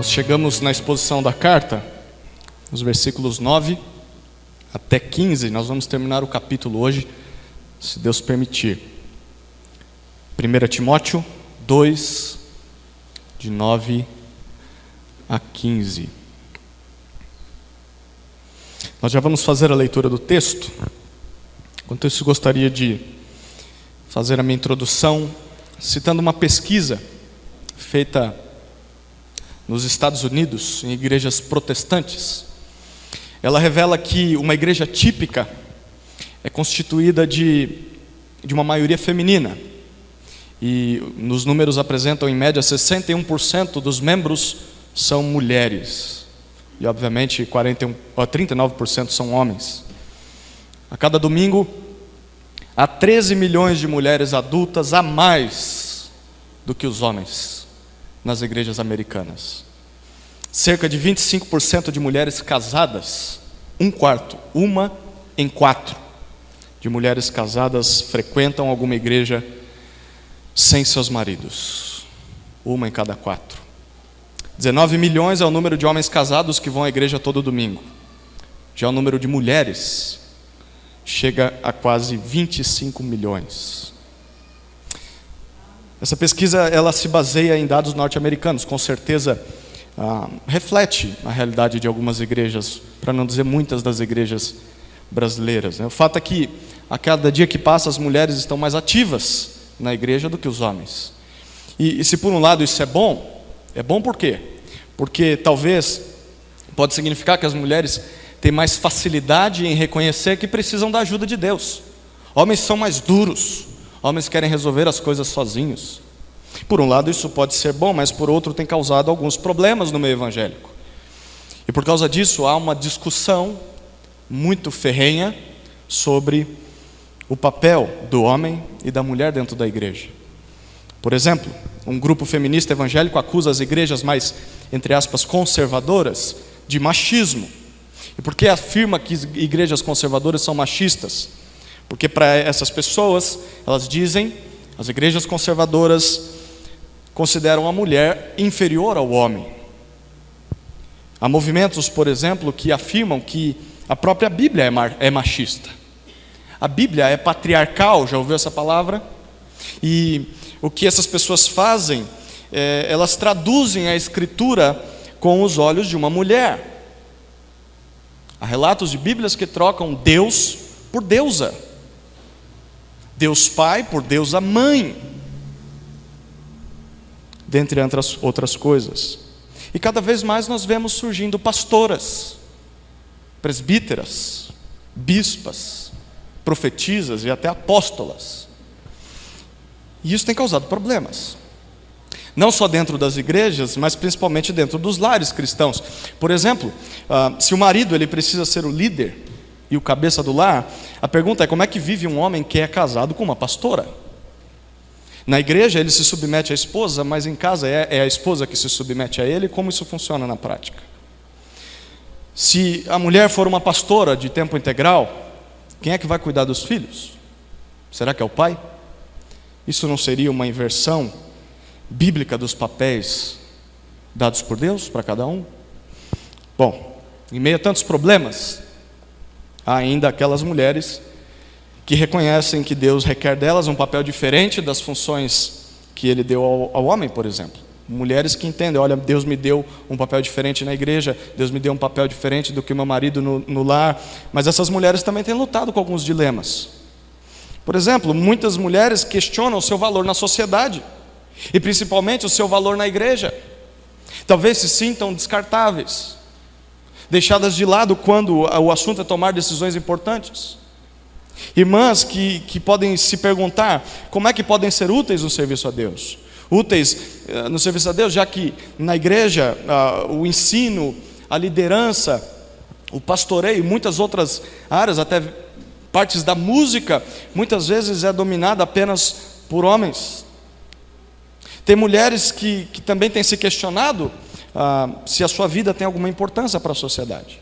Nós chegamos na exposição da carta, nos versículos 9 até 15. Nós vamos terminar o capítulo hoje, se Deus permitir. 1 Timóteo 2, de 9 a 15. Nós já vamos fazer a leitura do texto. Enquanto isso, gostaria de fazer a minha introdução citando uma pesquisa feita nos Estados Unidos, em igrejas protestantes. Ela revela que uma igreja típica é constituída de uma maioria feminina. E nos números apresentam, em média, 61% dos membros são mulheres. E, obviamente, 39% são homens. A cada domingo, há 13 milhões de mulheres adultas a mais do que os homens nas igrejas americanas. Cerca de 25% de mulheres casadas, uma em quatro de mulheres casadas frequentam alguma igreja sem seus maridos. Uma em cada quatro. 19 milhões é o número de homens casados que vão à igreja todo domingo. Já o número de mulheres chega a quase 25 milhões. Essa pesquisa ela se baseia em dados norte-americanos, com certeza reflete a realidade de algumas igrejas, para não dizer muitas das igrejas brasileiras. O fato é que a cada dia que passa as mulheres estão mais ativas na igreja do que os homens. E se por um lado isso é bom por quê? Porque talvez pode significar que as mulheres têm mais facilidade em reconhecer que precisam da ajuda de Deus. Homens são mais duros, homens querem resolver as coisas sozinhos. Por um lado isso pode ser bom, mas por outro tem causado alguns problemas no meio evangélico. E por causa disso há uma discussão muito ferrenha sobre o papel do homem e da mulher dentro da igreja. Por exemplo, um grupo feminista evangélico acusa as igrejas mais, entre aspas, conservadoras de machismo. E por que afirma que igrejas conservadoras são machistas? Porque para essas pessoas, elas dizem, as igrejas conservadoras consideram a mulher inferior ao homem. Há movimentos, por exemplo, que afirmam que a própria Bíblia é machista. A Bíblia é patriarcal, já ouviu essa palavra? E o que essas pessoas fazem, elas traduzem a Escritura com os olhos de uma mulher. Há relatos de Bíblias que trocam Deus por deusa. Deus Pai por deusa Mãe. Dentre outras coisas. E cada vez mais nós vemos surgindo pastoras, presbíteras, bispas, profetisas e até apóstolas. E isso tem causado problemas. Não só dentro das igrejas, mas principalmente dentro dos lares cristãos. Por exemplo, se o marido ele precisa ser o líder e o cabeça do lar, a pergunta é: como é que vive um homem que é casado com uma pastora? Na igreja ele se submete à esposa, mas em casa é a esposa que se submete a ele. Como isso funciona na prática? Se a mulher for uma pastora de tempo integral, quem é que vai cuidar dos filhos? Será que é o pai? Isso não seria uma inversão bíblica dos papéis dados por Deus para cada um? Bom, em meio a tantos problemas, há ainda aquelas mulheres que reconhecem que Deus requer delas um papel diferente das funções que Ele deu ao homem, por exemplo. Mulheres que entendem: olha, Deus me deu um papel diferente na igreja, Deus me deu um papel diferente do que o meu marido no lar. Mas essas mulheres também têm lutado com alguns dilemas. Por exemplo, muitas mulheres questionam o seu valor na sociedade, e principalmente o seu valor na igreja. Talvez se sintam descartáveis, deixadas de lado quando o assunto é tomar decisões importantes. Irmãs que podem se perguntar como é que podem ser úteis no serviço a Deus. Úteis no serviço a Deus, já que na igreja o ensino, a liderança, o pastoreio e muitas outras áreas, até partes da música, muitas vezes é dominada apenas por homens. Tem mulheres que também têm se questionado se a sua vida tem alguma importância para a sociedade.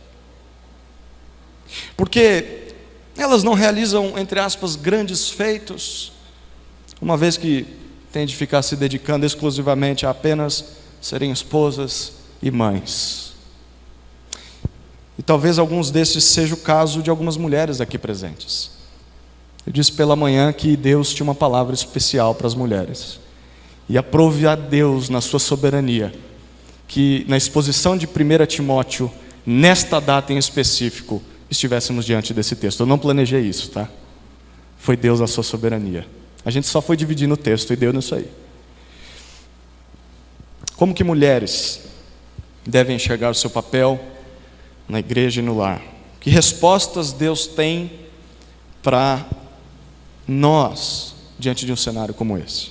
Porque elas não realizam, entre aspas, grandes feitos, uma vez que têm de ficar se dedicando exclusivamente a apenas serem esposas e mães. E talvez alguns desses seja o caso de algumas mulheres aqui presentes. Eu disse pela manhã que Deus tinha uma palavra especial para as mulheres. E aprove a Deus, na sua soberania, que na exposição de 1 Timóteo, nesta data em específico, estivéssemos diante desse texto. Eu não planejei isso, tá? Foi Deus na sua soberania. A gente só foi dividindo o texto e deu nisso aí. Como que mulheres devem enxergar o seu papel na igreja e no lar? Que respostas Deus tem para nós diante de um cenário como esse?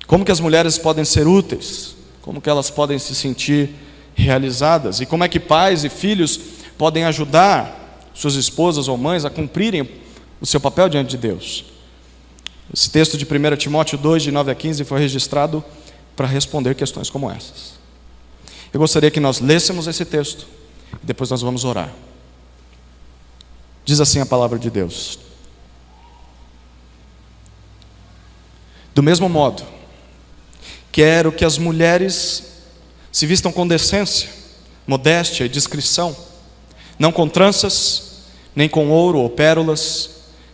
Como que as mulheres podem ser úteis? Como que elas podem se sentir realizadas? E como é que pais e filhos podem ajudar suas esposas ou mães a cumprirem o seu papel diante de Deus? Esse texto de 1 Timóteo 2, de 9 a 15, foi registrado para responder questões como essas. Eu gostaria que nós lêssemos esse texto e depois nós vamos orar. Diz assim a palavra de Deus: do mesmo modo, quero que as mulheres se vistam com decência, modéstia e discrição, não com tranças, nem com ouro ou pérolas,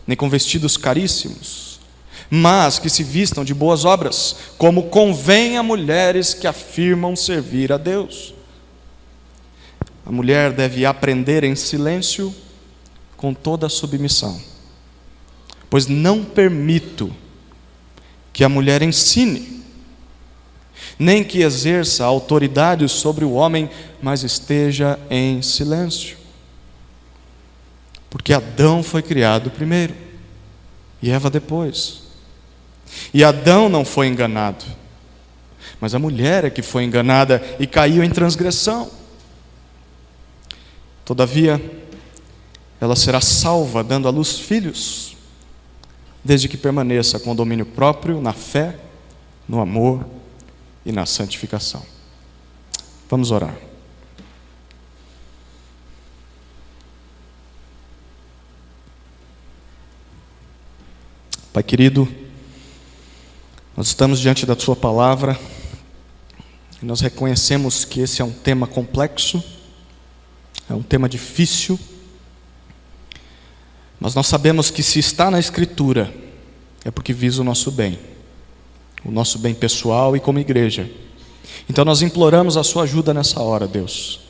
nem com vestidos caríssimos, mas que se vistam de boas obras, como convém a mulheres que afirmam servir a Deus. A mulher deve aprender em silêncio, com toda a submissão, pois não permito que a mulher ensine, nem que exerça autoridade sobre o homem, mas esteja em silêncio. Porque Adão foi criado primeiro, e Eva depois. E Adão não foi enganado, mas a mulher é que foi enganada e caiu em transgressão. Todavia, ela será salva dando à luz filhos, desde que permaneça com domínio próprio na fé, no amor e na santificação. Vamos orar. Pai querido, nós estamos diante da Sua palavra e nós reconhecemos que esse é um tema complexo, é um tema difícil, mas nós sabemos que se está na Escritura é porque visa o nosso bem pessoal e como igreja. Então nós imploramos a Sua ajuda nessa hora, Deus.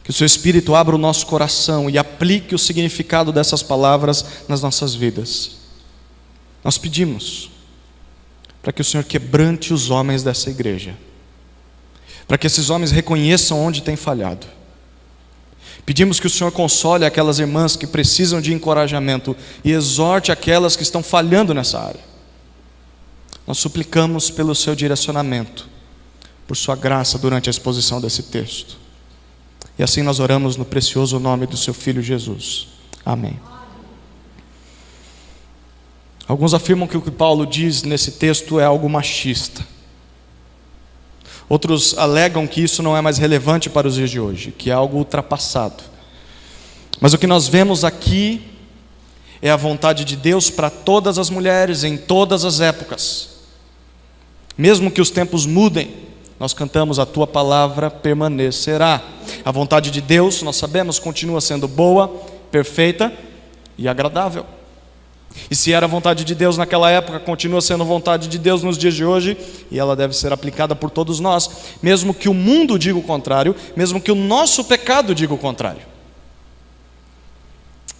Que o Seu Espírito abra o nosso coração e aplique o significado dessas palavras nas nossas vidas. Nós pedimos para que o Senhor quebrante os homens dessa igreja, para que esses homens reconheçam onde têm falhado. Pedimos que o Senhor console aquelas irmãs que precisam de encorajamento e exorte aquelas que estão falhando nessa área. Nós suplicamos pelo Seu direcionamento, por Sua graça durante a exposição desse texto. E assim nós oramos no precioso nome do Seu Filho Jesus. Amém. Alguns afirmam que o que Paulo diz nesse texto é algo machista. Outros alegam que isso não é mais relevante para os dias de hoje, que é algo ultrapassado. Mas o que nós vemos aqui é a vontade de Deus para todas as mulheres, em todas as épocas. Mesmo que os tempos mudem, nós cantamos: a Tua palavra permanecerá. A vontade de Deus, nós sabemos, continua sendo boa, perfeita e agradável. E se era a vontade de Deus naquela época, continua sendo vontade de Deus nos dias de hoje, e ela deve ser aplicada por todos nós, mesmo que o mundo diga o contrário, mesmo que o nosso pecado diga o contrário.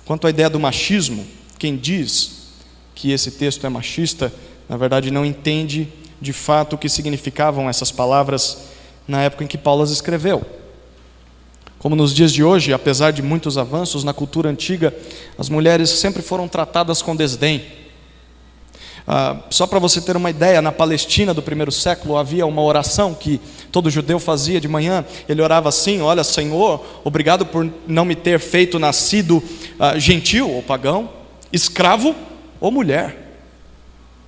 Quanto à ideia do machismo, quem diz que esse texto é machista, na verdade não entende de fato o que significavam essas palavras na época em que Paulo as escreveu. Como nos dias de hoje, apesar de muitos avanços na cultura antiga, as mulheres sempre foram tratadas com desdém. Só para você ter uma ideia, na Palestina do primeiro século havia uma oração que todo judeu fazia de manhã. Ele orava assim: olha, Senhor, obrigado por não me ter feito nascido gentil ou pagão, escravo ou mulher.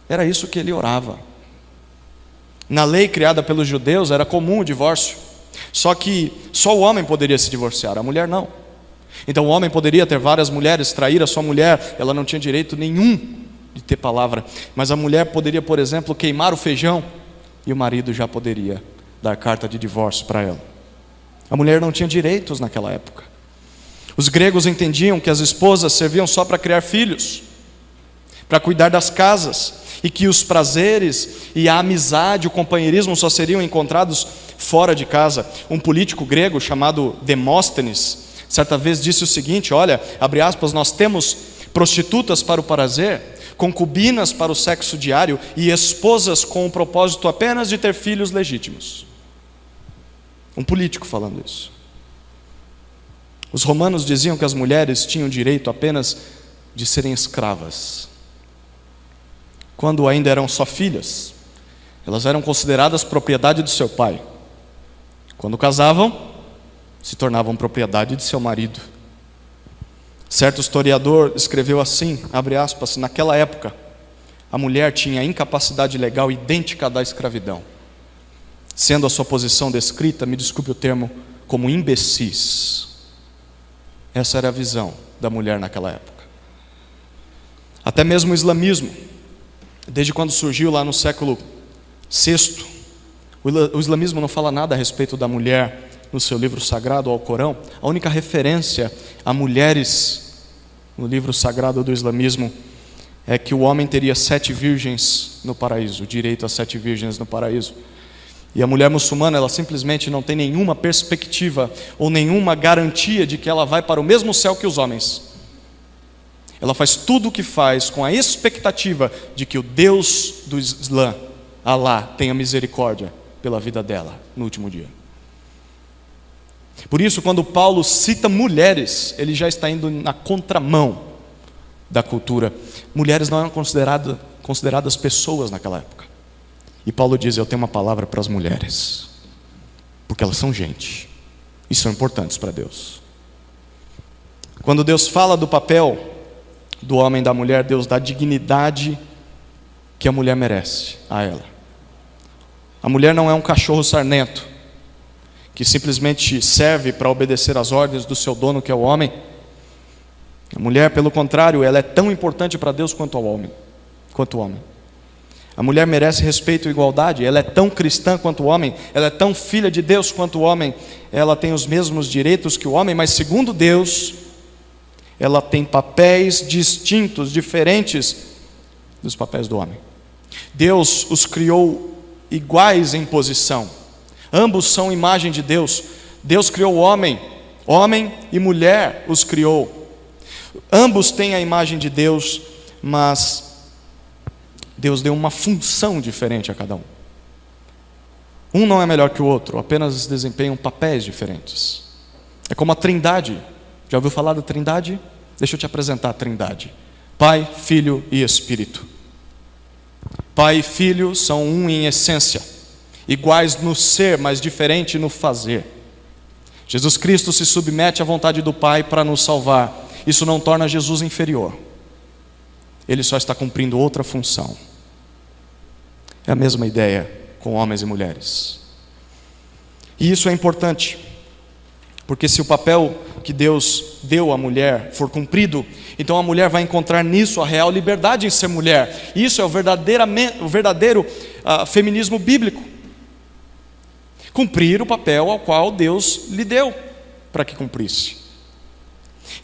Era isso que ele orava. Na lei criada pelos judeus era comum o divórcio, só que só o homem poderia se divorciar, a mulher não. Então o homem poderia ter várias mulheres, trair a sua mulher, ela não tinha direito nenhum de ter palavra. Mas a mulher poderia, por exemplo, queimar o feijão, e o marido já poderia dar carta de divórcio para ela. A mulher não tinha direitos naquela época. Os gregos entendiam que as esposas serviam só para criar filhos, para cuidar das casas, e que os prazeres e a amizade, o companheirismo só seriam encontrados fora de casa. Um político grego chamado Demóstenes certa vez disse o seguinte: olha, abre aspas, nós temos prostitutas para o prazer, concubinas para o sexo diário e esposas com o propósito apenas de ter filhos legítimos. Um político falando isso. Os romanos diziam que as mulheres tinham direito apenas de serem escravas. Quando ainda eram só filhas, elas eram consideradas propriedade do seu pai. Quando casavam, se tornavam propriedade de seu marido. Certo historiador escreveu assim, abre aspas, naquela época, a mulher tinha incapacidade legal idêntica à da escravidão, sendo a sua posição descrita, me desculpe o termo, como imbecis. Essa era a visão da mulher naquela época. Até mesmo o islamismo, desde quando surgiu lá no século VI, o islamismo não fala nada a respeito da mulher no seu livro sagrado, ao Corão. A única referência a mulheres no livro sagrado do islamismo é que o homem teria 7 virgens no paraíso, direito a 7 virgens no paraíso. E a mulher muçulmana, ela simplesmente não tem nenhuma perspectiva ou nenhuma garantia de que ela vai para o mesmo céu que os homens. Ela faz tudo o que faz com a expectativa de que o Deus do Islã, Alá, tenha misericórdia pela vida dela no último dia. Por isso, quando Paulo cita mulheres, ele já está indo na contramão da cultura. Mulheres não eram consideradas pessoas naquela época. E Paulo diz: eu tenho uma palavra para as mulheres, porque elas são gente e são importantes para Deus. Quando Deus fala do papel do homem e da mulher, Deus dá a dignidade que a mulher merece a ela. A mulher não é um cachorro sarnento que simplesmente serve para obedecer às ordens do seu dono, que é o homem. A mulher, pelo contrário, ela é tão importante para Deus quanto o homem. A mulher merece respeito e igualdade. Ela é tão cristã quanto o homem. Ela é tão filha de Deus quanto o homem. Ela tem os mesmos direitos que o homem, mas segundo Deus, ela tem papéis distintos, diferentes dos papéis do homem. Deus os criou iguais em posição. Ambos são imagem de Deus. Deus criou o homem, homem e mulher os criou. Ambos têm a imagem de Deus, mas Deus deu uma função diferente a cada um. Um não é melhor que o outro, apenas desempenham papéis diferentes. É como a Trindade. Já ouviu falar da Trindade? Deixa eu te apresentar a Trindade: Pai, Filho e Espírito. Pai e Filho são um em essência, iguais no ser, mas diferente no fazer. Jesus Cristo se submete à vontade do Pai para nos salvar. Isso não torna Jesus inferior. Ele só está cumprindo outra função. É a mesma ideia com homens e mulheres. E isso é importante, porque se o papel que Deus deu à mulher for cumprido, então a mulher vai encontrar nisso a real liberdade em ser mulher. Isso é o verdadeiro feminismo bíblico. Cumprir o papel ao qual Deus lhe deu para que cumprisse.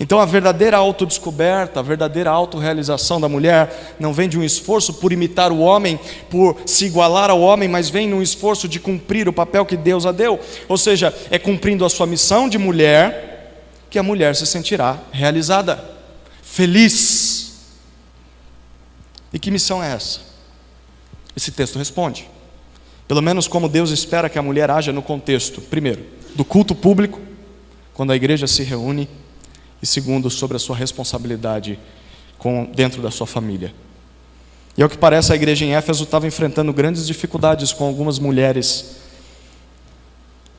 Então a verdadeira autodescoberta, a verdadeira autorrealização da mulher não vem de um esforço por imitar o homem, por se igualar ao homem, mas vem num esforço de cumprir o papel que Deus a deu. Ou seja, é cumprindo a sua missão de mulher que a mulher se sentirá realizada, feliz. E que missão é essa? Esse texto responde. Pelo menos como Deus espera que a mulher haja no contexto, primeiro, do culto público, quando a igreja se reúne, e segundo, sobre a sua responsabilidade dentro da sua família. E ao que parece, a igreja em Éfeso estava enfrentando grandes dificuldades com algumas mulheres,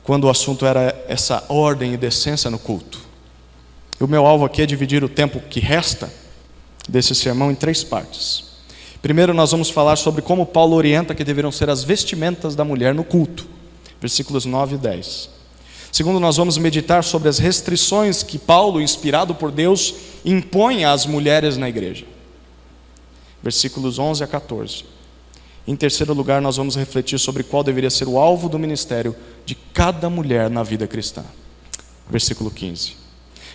quando o assunto era essa ordem e decência no culto. E o meu alvo aqui é dividir o tempo que resta desse sermão em 3 partes. Primeiro, nós vamos falar sobre como Paulo orienta que deverão ser as vestimentas da mulher no culto, versículos 9 e 10. Segundo, nós vamos meditar sobre as restrições que Paulo, inspirado por Deus, impõe às mulheres na igreja, versículos 11 a 14. Em terceiro lugar, nós vamos refletir sobre qual deveria ser o alvo do ministério de cada mulher na vida cristã. Versículo 15.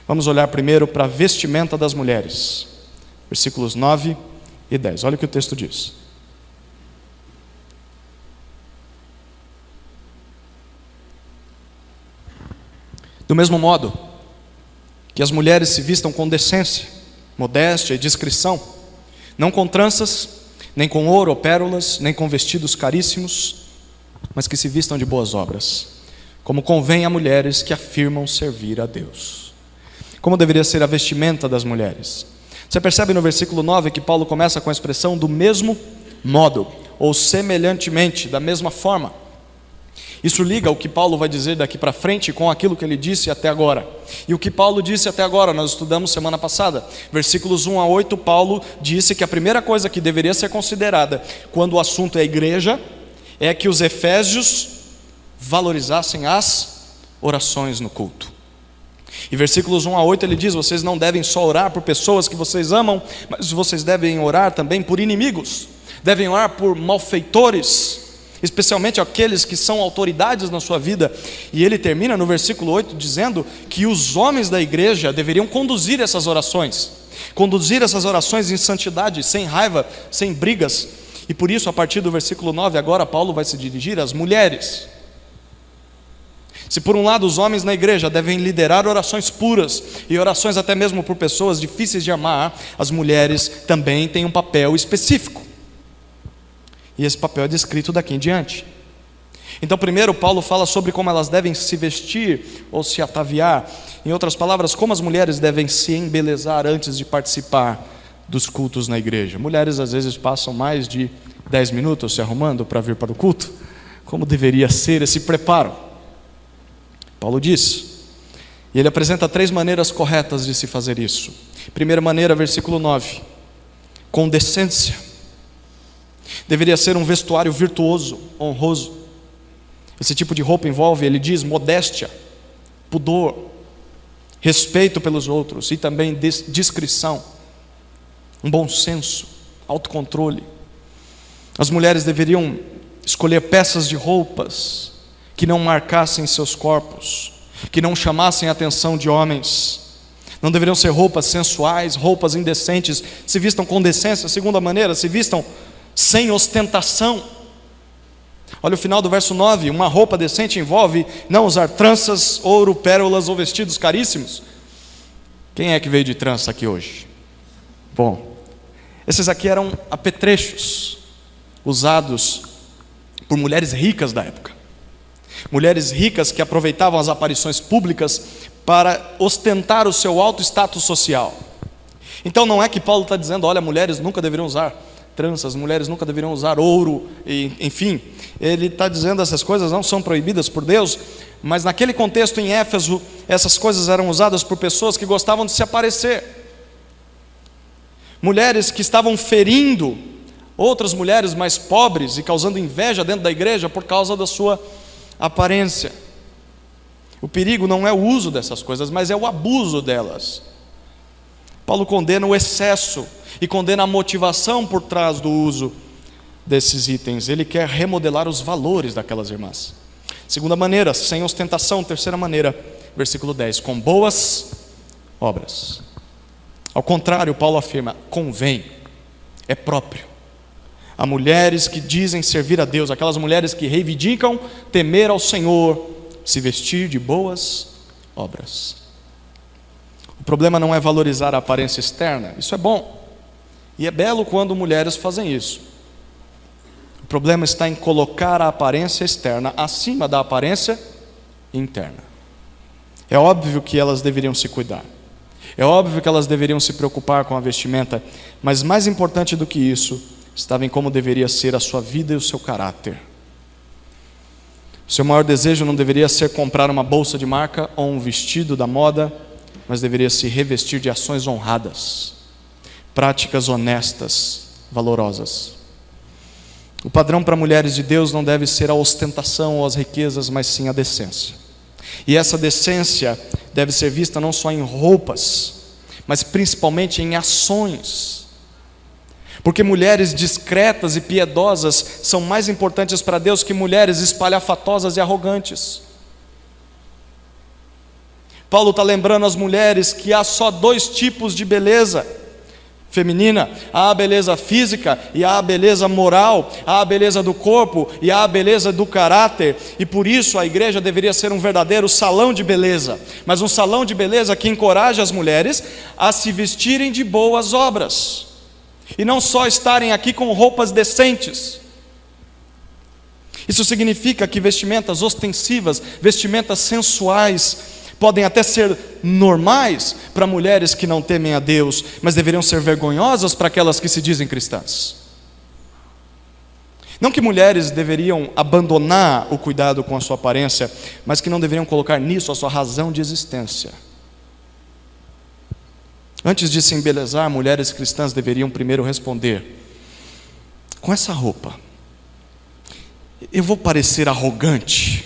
Vamos olhar primeiro para a vestimenta das mulheres. Versículos 9 e 10. Olha o que o texto diz. Do mesmo modo que as mulheres se vistam com decência, modéstia e discrição, não com tranças, nem com ouro ou pérolas, nem com vestidos caríssimos, mas que se vistam de boas obras, como convém a mulheres que afirmam servir a Deus. Como deveria ser a vestimenta das mulheres? Você percebe no versículo 9 que Paulo começa com a expressão do mesmo modo, ou semelhantemente, da mesma forma. Isso liga o que Paulo vai dizer daqui para frente com aquilo que ele disse até agora. E o que Paulo disse até agora, nós estudamos semana passada. Versículos 1 a 8, Paulo disse que a primeira coisa que deveria ser considerada quando o assunto é a igreja, é que os efésios valorizassem as orações no culto. E versículos 1 a 8 ele diz: vocês não devem só orar por pessoas que vocês amam, mas vocês devem orar também por inimigos, devem orar por malfeitores, especialmente aqueles que são autoridades na sua vida. E ele termina no versículo 8 dizendo que os homens da igreja deveriam conduzir essas orações em santidade, sem raiva, sem brigas. E por isso, a partir do versículo 9, agora Paulo vai se dirigir às mulheres. Se por um lado os homens na igreja devem liderar orações puras e orações até mesmo por pessoas difíceis de amar, as mulheres também têm um papel específico. E esse papel é descrito daqui em diante. Então primeiro Paulo fala sobre como elas devem se vestir ou se ataviar. Em outras palavras, como as mulheres devem se embelezar antes de participar dos cultos na igreja. Mulheres às vezes passam mais de 10 minutos se arrumando para vir para o culto. Como deveria ser esse preparo? Paulo diz, e ele apresenta 3 maneiras corretas de se fazer isso. Primeira maneira, versículo 9, com decência. Deveria ser um vestuário virtuoso, honroso. Esse tipo de roupa envolve, ele diz, modéstia, pudor, respeito pelos outros e também discrição, um bom senso, autocontrole. As mulheres deveriam escolher peças de roupas que não marcassem seus corpos, que não chamassem a atenção de homens. Não deveriam ser roupas sensuais, roupas indecentes. Se vistam com decência. Segunda maneira, se vistam sem ostentação. Olha o final do verso 9, uma roupa decente envolve não usar tranças, ouro, pérolas ou vestidos caríssimos. Quem é que veio de trança aqui hoje? Bom, esses aqui eram apetrechos usados por mulheres ricas da época. Mulheres ricas que aproveitavam as aparições públicas para ostentar o seu alto status social. Então não é que Paulo está dizendo, olha, mulheres nunca deveriam usar tranças, mulheres nunca deveriam usar ouro, enfim. Ele está dizendo essas coisas não são proibidas por Deus, mas naquele contexto em Éfeso, essas coisas eram usadas por pessoas que gostavam de se aparecer. Mulheres que estavam ferindo outras mulheres mais pobres e causando inveja dentro da igreja por causa da sua aparência. O perigo não é o uso dessas coisas, mas é o abuso delas. Paulo condena o excesso e condena a motivação por trás do uso desses itens. Ele quer remodelar os valores daquelas irmãs. Segunda maneira, sem ostentação. Terceira maneira, versículo 10, com boas obras. Ao contrário, Paulo afirma, convém, é próprio a mulheres que dizem servir a Deus, aquelas mulheres que reivindicam temer ao Senhor, se vestir de boas obras. O problema não é valorizar a aparência externa, isso é bom, e é belo quando mulheres fazem isso. O problema está em colocar a aparência externa acima da aparência interna. É óbvio que elas deveriam se cuidar, é óbvio que elas deveriam se preocupar com a vestimenta, mas mais importante do que isso, estava em como deveria ser a sua vida e o seu caráter. O seu maior desejo não deveria ser comprar uma bolsa de marca ou um vestido da moda, mas deveria se revestir de ações honradas, práticas honestas, valorosas. O padrão para mulheres de Deus não deve ser a ostentação ou as riquezas, mas sim a decência. E essa decência deve ser vista não só em roupas, mas principalmente em ações. Porque mulheres discretas e piedosas são mais importantes para Deus que mulheres espalhafatosas e arrogantes. Paulo está lembrando às mulheres que há só dois tipos de beleza feminina: há a beleza física e há a beleza moral, há a beleza do corpo e há a beleza do caráter. E por isso a igreja deveria ser um verdadeiro salão de beleza, mas um salão de beleza que encoraja as mulheres a se vestirem de boas obras, e não só estarem aqui com roupas decentes. Isso significa que vestimentas ostensivas, vestimentas sensuais, podem até ser normais para mulheres que não temem a Deus, mas deveriam ser vergonhosas para aquelas que se dizem cristãs. Não que mulheres deveriam abandonar o cuidado com a sua aparência, mas que não deveriam colocar nisso a sua razão de existência. Antes de se embelezar, mulheres cristãs deveriam primeiro responder: com essa roupa, eu vou parecer arrogante?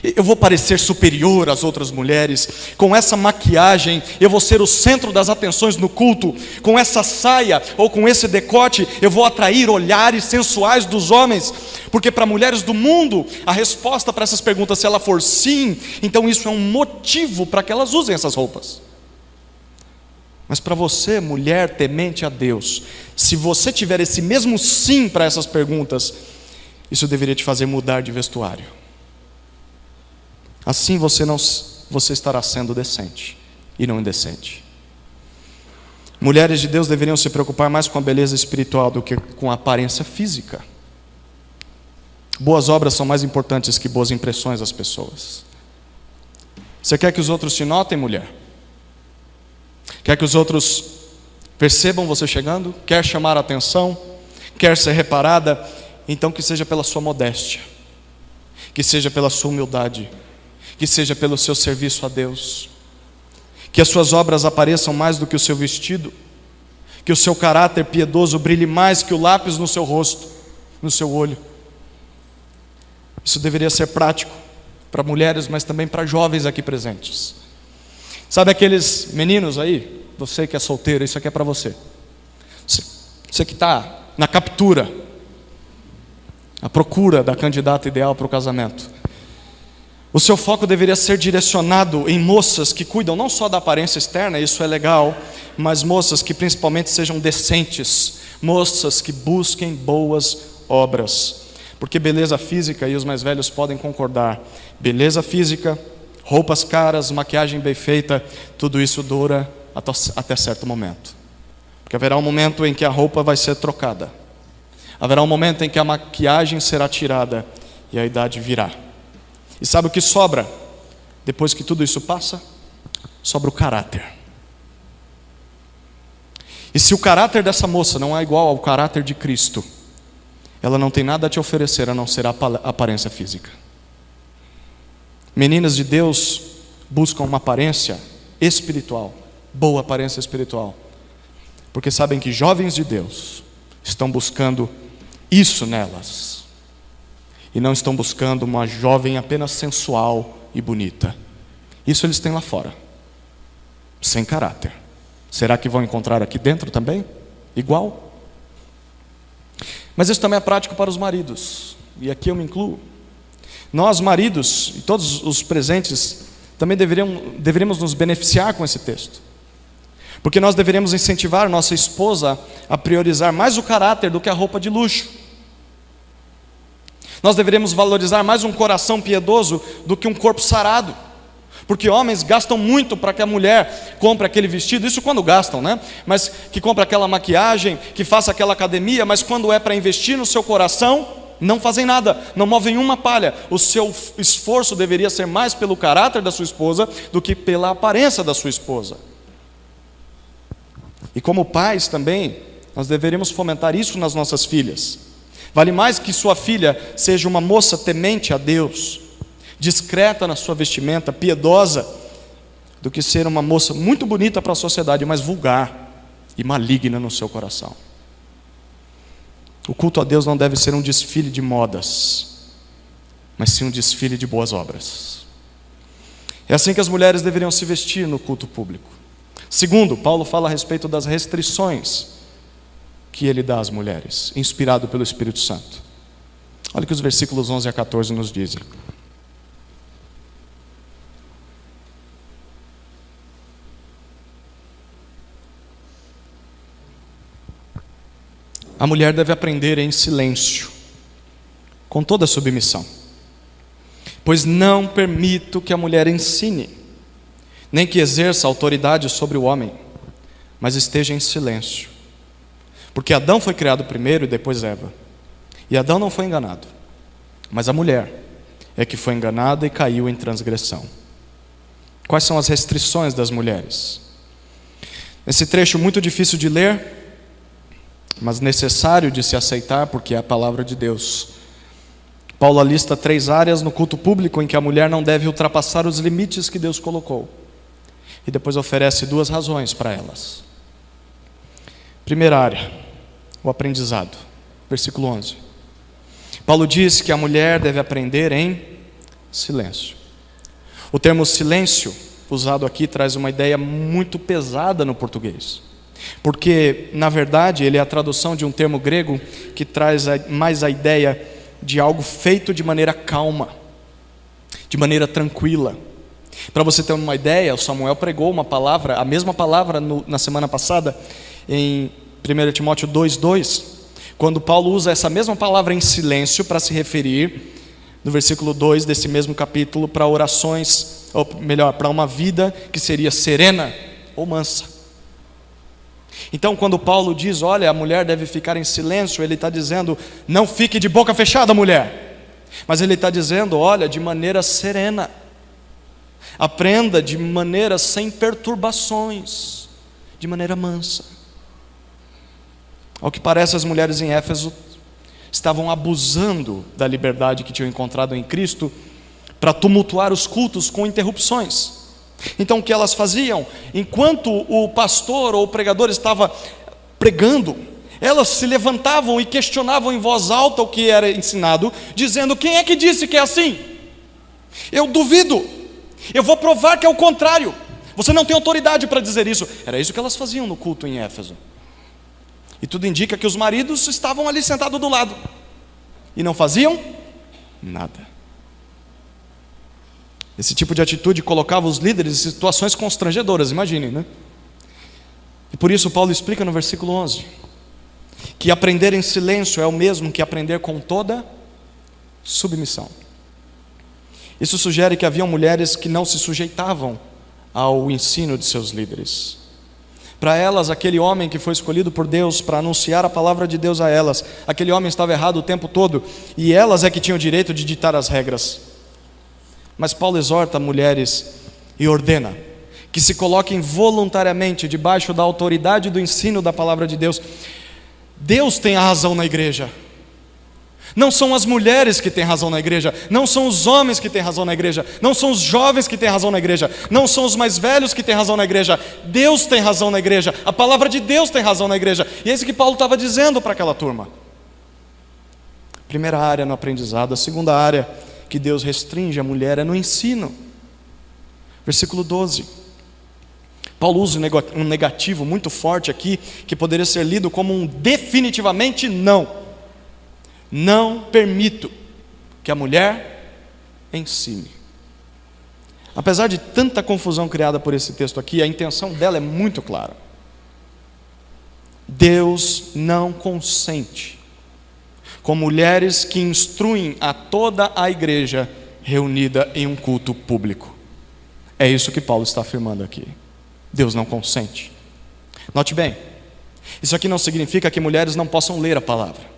Eu vou parecer superior às outras mulheres? Com essa maquiagem, eu vou ser o centro das atenções no culto? Com essa saia ou com esse decote, eu vou atrair olhares sensuais dos homens? Porque para mulheres do mundo, a resposta para essas perguntas, se ela for sim, então isso é um motivo para que elas usem essas roupas. Mas para você, mulher temente a Deus, se você tiver esse mesmo sim para essas perguntas, isso deveria te fazer mudar de vestuário. Assim você estará sendo decente e não indecente. Mulheres de Deus deveriam se preocupar mais com a beleza espiritual do que com a aparência física. Boas obras são mais importantes que boas impressões às pessoas. Você quer que os outros te notem, mulher? Quer que os outros percebam você chegando? Quer chamar a atenção? Quer ser reparada? Então que seja pela sua modéstia, que seja pela sua humildade, que seja pelo seu serviço a Deus, que as suas obras apareçam mais do que o seu vestido, que o seu caráter piedoso brilhe mais que o lápis no seu rosto, no seu olho. Isso deveria ser prático para mulheres, mas também para jovens aqui presentes. Sabe aqueles meninos aí, você que é solteiro, isso aqui é para você. Você que está na captura, à procura da candidata ideal para o casamento. O seu foco deveria ser direcionado em moças que cuidam não só da aparência externa, isso é legal, mas moças que principalmente sejam decentes, moças que busquem boas obras. Porque beleza física, e os mais velhos podem concordar, beleza física, roupas caras, maquiagem bem feita, tudo isso dura até certo momento. Porque haverá um momento em que a roupa vai ser trocada, haverá um momento em que a maquiagem será tirada e a idade virá. E sabe o que sobra? Depois que tudo isso passa, sobra o caráter. E se o caráter dessa moça não é igual ao caráter de Cristo, ela não tem nada a te oferecer a não ser a aparência física. Meninas de Deus buscam uma aparência espiritual, boa aparência espiritual, porque sabem que jovens de Deus estão buscando isso nelas, e não estão buscando uma jovem apenas sensual e bonita. Isso eles têm lá fora, sem caráter. Será que vão encontrar aqui dentro também? Igual? Mas isso também é prático para os maridos, e aqui eu me incluo. Nós maridos, e todos os presentes, também deveríamos nos beneficiar com esse texto. Porque nós deveríamos incentivar nossa esposa a priorizar mais o caráter do que a roupa de luxo. Nós deveríamos valorizar mais um coração piedoso do que um corpo sarado. Porque homens gastam muito para que a mulher compre aquele vestido, isso quando gastam, né? Mas que compre aquela maquiagem, que faça aquela academia, mas quando é para investir no seu coração, não fazem nada, não movem uma palha. O seu esforço deveria ser mais pelo caráter da sua esposa do que pela aparência da sua esposa. E como pais também, nós deveríamos fomentar isso nas nossas filhas. Vale mais que sua filha seja uma moça temente a Deus, discreta na sua vestimenta, piedosa, do que ser uma moça muito bonita para a sociedade, mas vulgar e maligna no seu coração. O culto a Deus não deve ser um desfile de modas, mas sim um desfile de boas obras. É assim que as mulheres deveriam se vestir no culto público. Segundo, Paulo fala a respeito das restrições que Ele dá às mulheres, inspirado pelo Espírito Santo. Olha o que os versículos 11 a 14 nos dizem. A mulher deve aprender em silêncio, com toda submissão. Pois não permito que a mulher ensine, nem que exerça autoridade sobre o homem, mas esteja em silêncio. Porque Adão foi criado primeiro e depois Eva. E Adão não foi enganado, mas a mulher é que foi enganada e caiu em transgressão. Quais são as restrições das mulheres? Nesse trecho muito difícil de ler, mas necessário de se aceitar, porque é a palavra de Deus, Paulo lista 3 áreas no culto público em que a mulher não deve ultrapassar os limites que Deus colocou. E depois oferece 2 razões para elas. Primeira área, o aprendizado. Versículo 11. Paulo diz que a mulher deve aprender em silêncio. O termo silêncio, usado aqui, traz uma ideia muito pesada no português. Porque, na verdade, ele é a tradução de um termo grego que traz mais a ideia de algo feito de maneira calma, de maneira tranquila. Para você ter uma ideia, o Samuel pregou uma palavra, a mesma palavra na semana passada, em 1 Timóteo 2,2, quando Paulo usa essa mesma palavra em silêncio para se referir, no versículo 2 desse mesmo capítulo, para orações, ou melhor, para uma vida que seria serena ou mansa. Então, quando Paulo diz, olha, a mulher deve ficar em silêncio, ele está dizendo, não fique de boca fechada, mulher. Mas ele está dizendo, olha, de maneira serena. Aprenda de maneira sem perturbações, de maneira mansa. Ao que parece, as mulheres em Éfeso estavam abusando da liberdade que tinham encontrado em Cristo para tumultuar os cultos com interrupções. Então o que elas faziam? Enquanto o pastor ou o pregador estava pregando, elas se levantavam e questionavam em voz alta o que era ensinado, dizendo, quem é que disse que é assim? Eu duvido, eu vou provar que é o contrário, você não tem autoridade para dizer isso. Era isso que elas faziam no culto em Éfeso. E tudo indica que os maridos estavam ali sentados do lado e não faziam nada. Esse tipo de atitude colocava os líderes em situações constrangedoras, imaginem, né? E por isso Paulo explica no versículo 11, que aprender em silêncio é o mesmo que aprender com toda submissão. Isso sugere que haviam mulheres que não se sujeitavam ao ensino de seus líderes. Para elas, aquele homem que foi escolhido por Deus para anunciar a palavra de Deus a elas, aquele homem estava errado o tempo todo, e elas é que tinham o direito de ditar as regras. Mas Paulo exorta mulheres e ordena que se coloquem voluntariamente debaixo da autoridade do ensino da palavra de Deus. Deus tem a razão na igreja. Não são as mulheres que têm razão na igreja, não são os homens que têm razão na igreja, não são os jovens que têm razão na igreja, não são os mais velhos que têm razão na igreja. Deus tem razão na igreja, a palavra de Deus tem razão na igreja. E é isso que Paulo estava dizendo para aquela turma. Primeira área no aprendizado. A segunda área que Deus restringe a mulher é no ensino. Versículo 12. Paulo usa um negativo muito forte aqui, que poderia ser lido como um definitivamente não. Não permito que a mulher ensine. Apesar de tanta confusão criada por esse texto aqui, a intenção dela é muito clara. Deus não consente com mulheres que instruem a toda a igreja reunida em um culto público. É isso que Paulo está afirmando aqui. Deus não consente. Note bem, isso aqui não significa que mulheres não possam ler a palavra.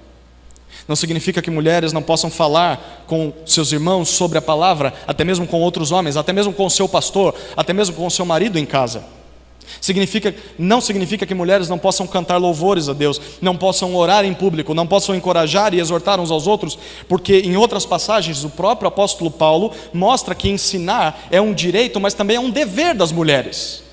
Não significa que mulheres não possam falar com seus irmãos sobre a palavra, até mesmo com outros homens, até mesmo com o seu pastor, até mesmo com o seu marido em casa. Não significa que mulheres não possam cantar louvores a Deus, não possam orar em público, não possam encorajar e exortar uns aos outros, porque em outras passagens o próprio apóstolo Paulo mostra que ensinar é um direito, mas também é um dever das mulheres.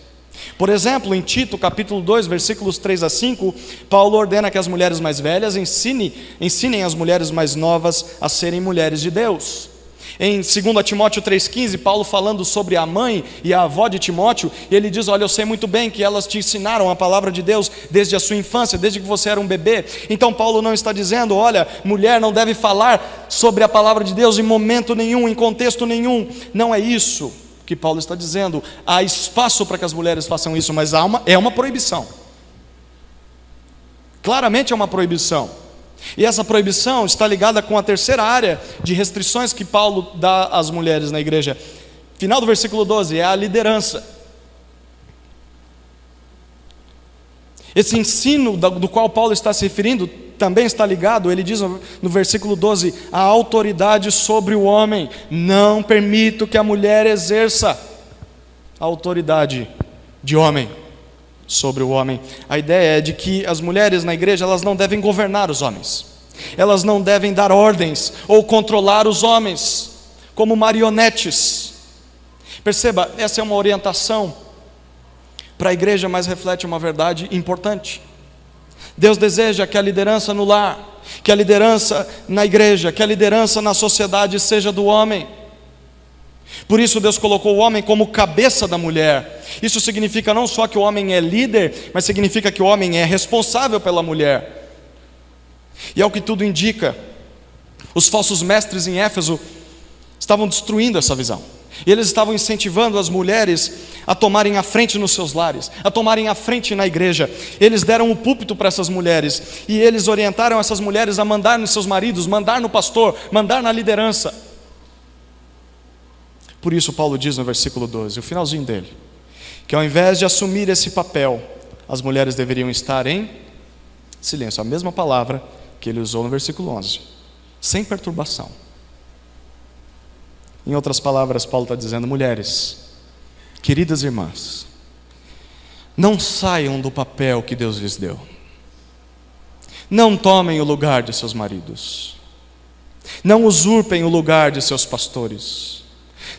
Por exemplo, em Tito capítulo 2, versículos 3 a 5, Paulo ordena que as mulheres mais velhas ensinem as mulheres mais novas a serem mulheres de Deus. Em 2 Timóteo 3,15, Paulo falando sobre a mãe e a avó de Timóteo, e ele diz: olha, eu sei muito bem que elas te ensinaram a palavra de Deus desde a sua infância, desde que você era um bebê. Então Paulo não está dizendo: olha, mulher não deve falar sobre a palavra de Deus em momento nenhum, em contexto nenhum. Não é isso que Paulo está dizendo. Há espaço para que as mulheres façam isso, mas é uma proibição. Claramente é uma proibição. E essa proibição está ligada com a terceira área de restrições que Paulo dá às mulheres na igreja. Final do versículo 12, é a liderança. Esse ensino do qual Paulo está se referindo também está ligado, ele diz no versículo 12, a autoridade sobre o homem. Não permito que a mulher exerça a autoridade de homem sobre o homem. A ideia é de que as mulheres na igreja, elas não devem governar os homens, elas não devem dar ordens ou controlar os homens como marionetes. Perceba, essa é uma orientação para a igreja, mas reflete uma verdade importante. Deus deseja que a liderança no lar, que a liderança na igreja, que a liderança na sociedade seja do homem. Por isso Deus colocou o homem como cabeça da mulher. Isso significa não só que o homem é líder, mas significa que o homem é responsável pela mulher. E ao que tudo indica, os falsos mestres em Éfeso estavam destruindo essa visão. E eles estavam incentivando as mulheres a tomarem a frente nos seus lares, a tomarem a frente na igreja. Eles deram o púlpito para essas mulheres, e eles orientaram essas mulheres a mandar nos seus maridos, mandar no pastor, mandar na liderança. Por isso Paulo diz no versículo 12, o finalzinho dele, que ao invés de assumir esse papel, as mulheres deveriam estar em silêncio. A mesma palavra que ele usou no versículo 11, sem perturbação. Em outras palavras, Paulo está dizendo: mulheres, queridas irmãs, não saiam do papel que Deus lhes deu. Não tomem o lugar de seus maridos. Não usurpem o lugar de seus pastores.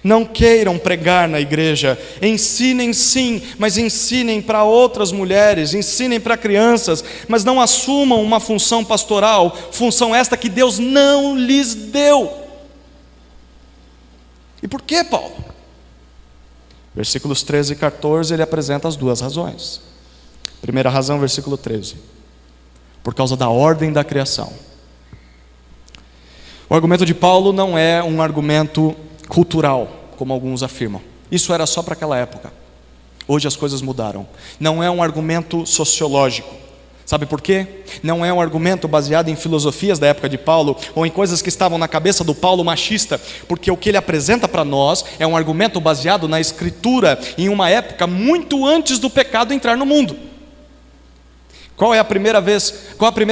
Não queiram pregar na igreja. Ensinem sim, mas ensinem para outras mulheres, ensinem para crianças, mas não assumam uma função pastoral, função esta que Deus não lhes deu. E por que, Paulo? Versículos 13 e 14, ele apresenta as duas razões. Primeira razão, versículo 13: por causa da ordem da criação. O argumento de Paulo não é um argumento cultural, como alguns afirmam. Isso era só para aquela época. Hoje as coisas mudaram. Não é um argumento sociológico. Sabe por quê? Não é um argumento baseado em filosofias da época de Paulo, ou em coisas que estavam na cabeça do Paulo machista, porque o que ele apresenta para nós é um argumento baseado na Escritura, em uma época muito antes do pecado entrar no mundo. Qual é a primeira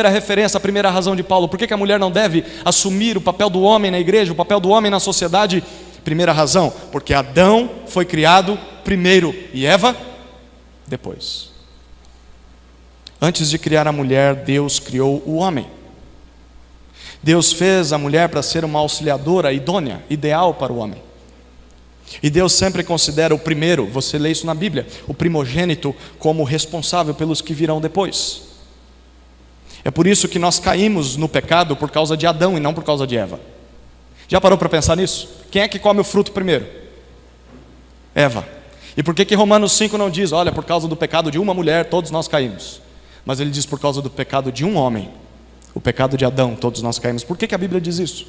referência, a primeira razão de Paulo? Por que a mulher não deve assumir o papel do homem na igreja, o papel do homem na sociedade? Primeira razão, porque Adão foi criado primeiro e Eva depois. Antes de criar a mulher, Deus criou o homem. Deus fez a mulher para ser uma auxiliadora idônea, ideal para o homem. E Deus sempre considera o primeiro, você lê isso na Bíblia, o primogênito, como responsável pelos que virão depois. É por isso que nós caímos no pecado por causa de Adão e não por causa de Eva. Já parou para pensar nisso? Quem é que come o fruto primeiro? Eva. E por que Romanos 5 não diz: olha, por causa do pecado de uma mulher todos nós caímos? Mas ele diz: por causa do pecado de um homem, o pecado de Adão, todos nós caímos. Por que a Bíblia diz isso?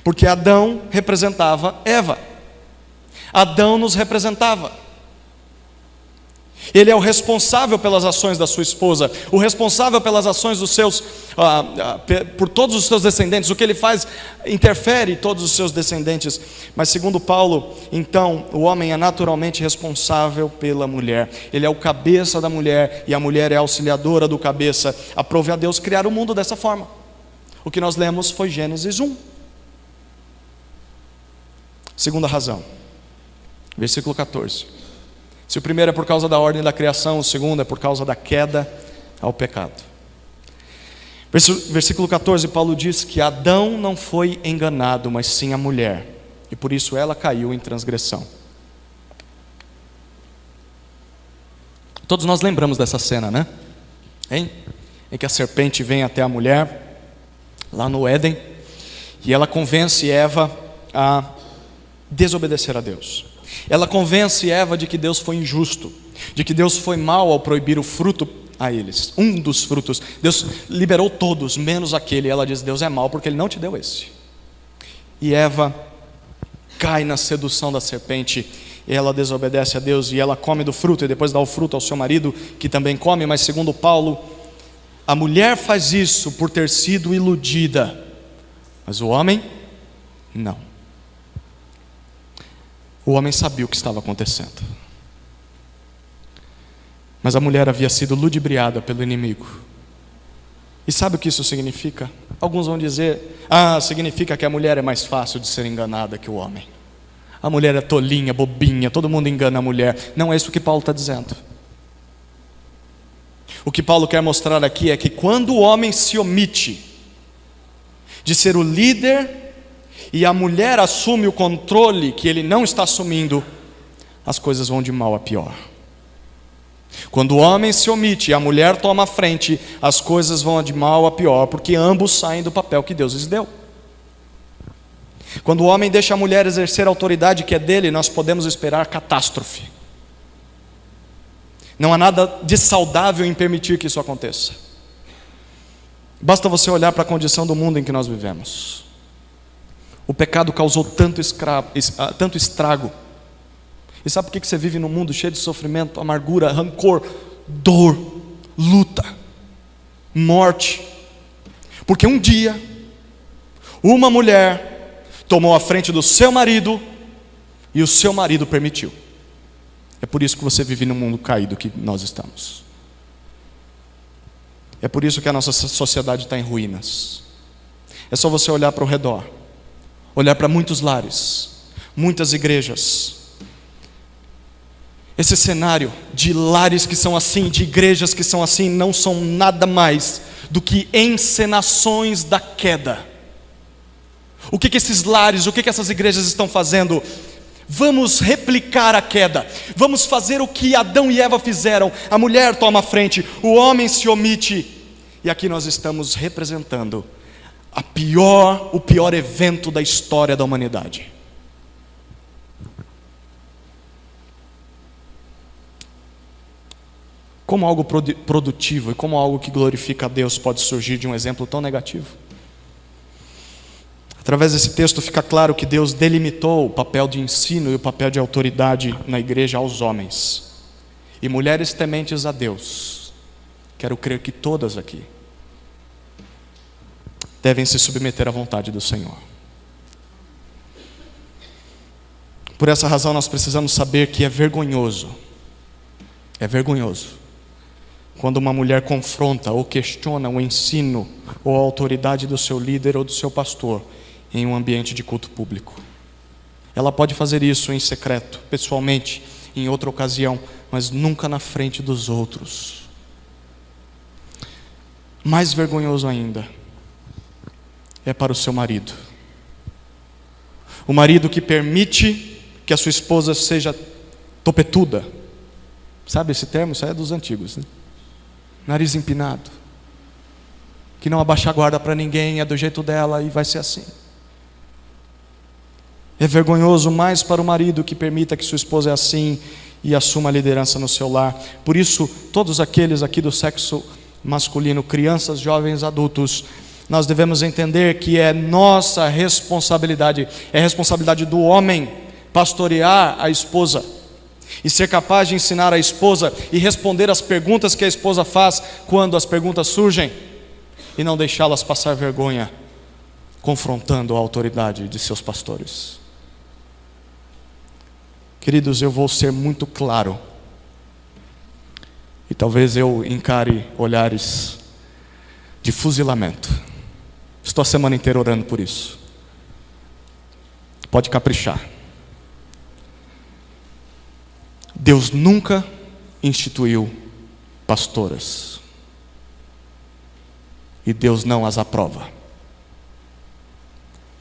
Porque Adão representava Eva. Adão nos representava. Ele é o responsável pelas ações da sua esposa, o responsável pelas ações dos seus, por todos os seus descendentes. O que ele faz interfere em todos os seus descendentes. Mas segundo Paulo, então, o homem é naturalmente responsável pela mulher. Ele é o cabeça da mulher e a mulher é a auxiliadora do cabeça. Aprove a Deus criar o mundo dessa forma. O que nós lemos foi Gênesis 1. Segunda razão, versículo 14. Se o primeiro é por causa da ordem da criação, o segundo é por causa da queda ao pecado. Versículo 14, Paulo diz que Adão não foi enganado, mas sim a mulher, e por isso ela caiu em transgressão. Todos nós lembramos dessa cena, né? Em que a serpente vem até a mulher, lá no Éden, e ela convence Eva a desobedecer a Deus. Ela convence Eva de que Deus foi injusto, de que Deus foi mau ao proibir o fruto a eles, um dos frutos. Deus liberou todos, menos aquele. Ela diz: Deus é mau porque Ele não te deu esse. E Eva cai na sedução da serpente, e ela desobedece a Deus, e ela come do fruto, e depois dá o fruto ao seu marido, que também come. Mas segundo Paulo, a mulher faz isso por ter sido iludida, mas o homem, não. O homem sabia o que estava acontecendo, mas a mulher havia sido ludibriada pelo inimigo. E sabe o que isso significa? Alguns vão dizer: significa que a mulher é mais fácil de ser enganada que o homem. A mulher é tolinha, bobinha, todo mundo engana a mulher. Não é isso que Paulo está dizendo. O que Paulo quer mostrar aqui é que quando o homem se omite de ser o líder e a mulher assume o controle que ele não está assumindo, as coisas vão de mal a pior. Quando o homem se omite e a mulher toma a frente, as coisas vão de mal a pior, porque ambos saem do papel que Deus lhes deu. Quando o homem deixa a mulher exercer a autoridade que é dele, nós podemos esperar catástrofe. Não há nada de saudável em permitir que isso aconteça. Basta você olhar para a condição do mundo em que nós vivemos. O pecado causou tanto estrago. E sabe por que você vive num mundo cheio de sofrimento, amargura, rancor, dor, luta, morte? Porque um dia, uma mulher tomou a frente do seu marido e o seu marido permitiu. É por isso que você vive no mundo caído que nós estamos. É por isso que a nossa sociedade está em ruínas. É só você olhar para o redor, olhar para muitos lares, muitas igrejas. Esse cenário de lares que são assim, de igrejas que são assim, não são nada mais do que encenações da queda. O que esses lares, o que essas igrejas estão fazendo? Vamos replicar a queda, vamos fazer o que Adão e Eva fizeram. A mulher toma a frente, o homem se omite. E aqui nós estamos representando o pior evento da história da humanidade. Como algo produtivo e como algo que glorifica a Deus pode surgir de um exemplo tão negativo? Através desse texto fica claro que Deus delimitou o papel de ensino e o papel de autoridade na igreja aos homens. E mulheres tementes a Deus, quero crer que todas aqui, devem se submeter à vontade do Senhor. Por essa razão nós precisamos saber que é vergonhoso, quando uma mulher confronta ou questiona o ensino ou a autoridade do seu líder ou do seu pastor em um ambiente de culto público. Ela pode fazer isso em secreto, pessoalmente, em outra ocasião, mas nunca na frente dos outros. Mais vergonhoso ainda é para o seu marido. O marido que permite que a sua esposa seja topetuda. Sabe esse termo? Isso aí é dos antigos, né? Nariz empinado, que não abaixa a guarda para ninguém, é do jeito dela e vai ser assim. É vergonhoso mais para o marido que permita que sua esposa é assim e assuma a liderança no seu lar. Por isso, todos aqueles aqui do sexo masculino, crianças, jovens, adultos, nós devemos entender que é nossa responsabilidade, é responsabilidade do homem pastorear a esposa e ser capaz de ensinar a esposa e responder as perguntas que a esposa faz quando as perguntas surgem, e não deixá-las passar vergonha confrontando a autoridade de seus pastores. Queridos, eu vou ser muito claro, e talvez eu encare olhares de fuzilamento. Estou a semana inteira orando por isso. Pode caprichar. Deus nunca instituiu pastoras, e Deus não as aprova.